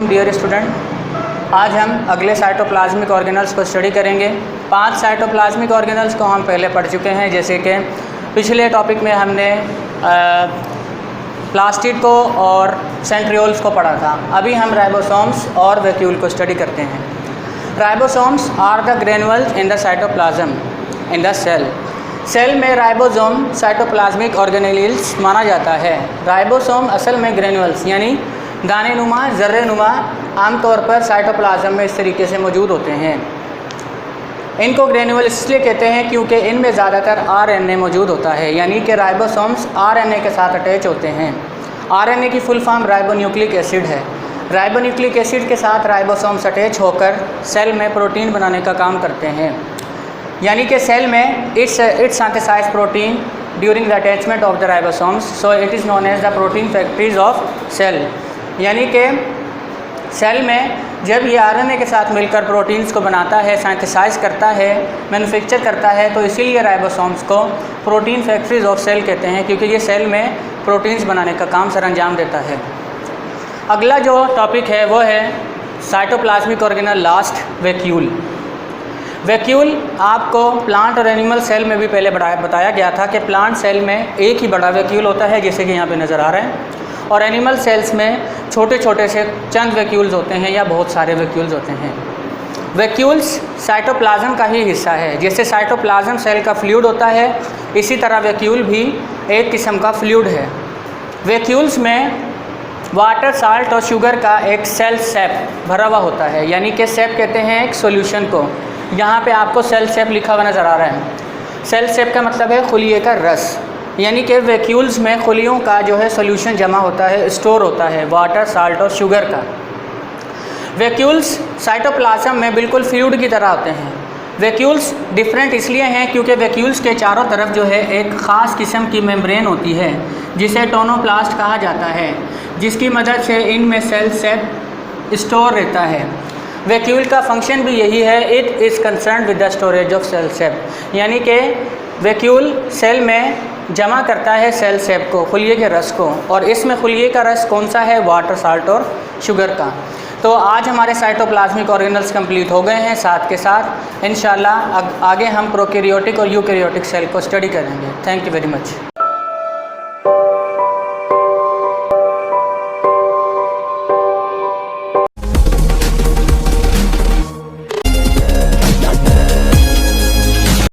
Dear student, आज हम अगले साइटोप्लाज्मिक ऑर्गेनल्स को स्टडी करेंगे। 5 साइटोप्लाज्मिक ऑर्गेनल्स को हम पहले पढ़ चुके हैं, जैसे कि पिछले टॉपिक में हमने प्लास्टिड को और सेंट्रियोल्स को पढ़ा था। अभी हम राइबोसोम्स और वैक्यूल को स्टडी करते हैं। Ribosomes are the granules in the cytoplasm in the cell में राइबोसोम साइटोप्लाज्मिक ऑर्गेनेल्स माना जाता है। राइबोसोम असल में ग्रेनुअल्स यानी दाने नुमा, जर्रे नुमा आमतौर पर साइटोप्लाज्म में इस तरीके से मौजूद होते हैं। इनको ग्रेनुअल इसलिए कहते हैं क्योंकि इनमें ज़्यादातर आरएनए मौजूद होता है, यानी कि राइबोसोम्स आरएनए के साथ अटैच होते हैं। आरएनए की फुल फॉर्म राइबोन्यूक्लिक एसिड है। राइबोन्यूक्लिक एसिड के साथ राइबोसोम्स अटैच होकर सेल में प्रोटीन बनाने का काम करते हैं, यानी कि सेल में it's synthesize protein during the attachment of the ribosomes, so it is known as the protein factories of cell. यानी कि सेल में जब ये आरएनए के साथ मिलकर प्रोटीन्स को बनाता है, सिंथेसाइज करता है, मैन्युफैक्चर करता है, तो इसीलिए राइबोसोम्स को प्रोटीन फैक्ट्रीज ऑफ सेल कहते हैं, क्योंकि ये सेल में प्रोटीन्स बनाने का काम सर अंजाम देता है। अगला जो टॉपिक है वो है cytoplasmic organelle last, vacuole. Vacuole आपको प्लांट और एनिमल सेल में भी पहले बताया गया था कि प्लांट सेल में एक ही बड़ा वैक्यूल होता है, जैसे कि यहाँ पे नज़र आ रहा है, और एनिमल सेल्स में छोटे छोटे से चंद वैक्यूल्स होते हैं या बहुत सारे वैक्यूल्स होते हैं। वैक्यूल्स साइटोप्लाज्म का ही हिस्सा है। जैसे साइटोप्लाज्म सेल का फ्लूइड होता है, इसी तरह वैक्यूल भी एक किस्म का फ्लूइड है। वैक्यूल्स में वाटर, साल्ट और शुगर का एक सेल सेप भरा हुआ होता है, यानी कि सेप कहते हैं एक सॉल्यूशन को। यहाँ पे आपको सेल सेप लिखा हुआ नज़र आ रहा है। सेल सेप का मतलब है खुलिए का रस, यानी कि वैक्यूल्स में खुलियों का जो है सॉल्यूशन जमा होता है, स्टोर होता है वाटर, साल्ट और शुगर का। वैक्यूल्स साइटोप्लाज्म में बिल्कुल फ्लूइड की तरह होते हैं। वैक्यूल्स डिफरेंट इसलिए हैं क्योंकि वैक्यूल्स के चारों तरफ जो है एक ख़ास किस्म की मेम्ब्रेन होती है, जिसे टोनोप्लास्ट कहा जाता है, जिसकी मदद से इनमें सेल सेप स्टोर रहता है। वैक्यूल का फंक्शन भी यही है, it is concern with the storage of cell sap, यानी कि वैक्यूल सेल में जमा करता है सेल सेप को, खुलिए के रस को, और इसमें खुलिए का रस कौन सा है? वाटर, साल्ट और शुगर का। तो आज हमारे साइटोप्लाज्मिक ऑर्गेनल्स कंप्लीट हो गए हैं। साथ के साथ इंशाल्लाह आगे हम प्रोकैरियोटिक और यूकैरियोटिक सेल को स्टडी करेंगे। Thank you very much.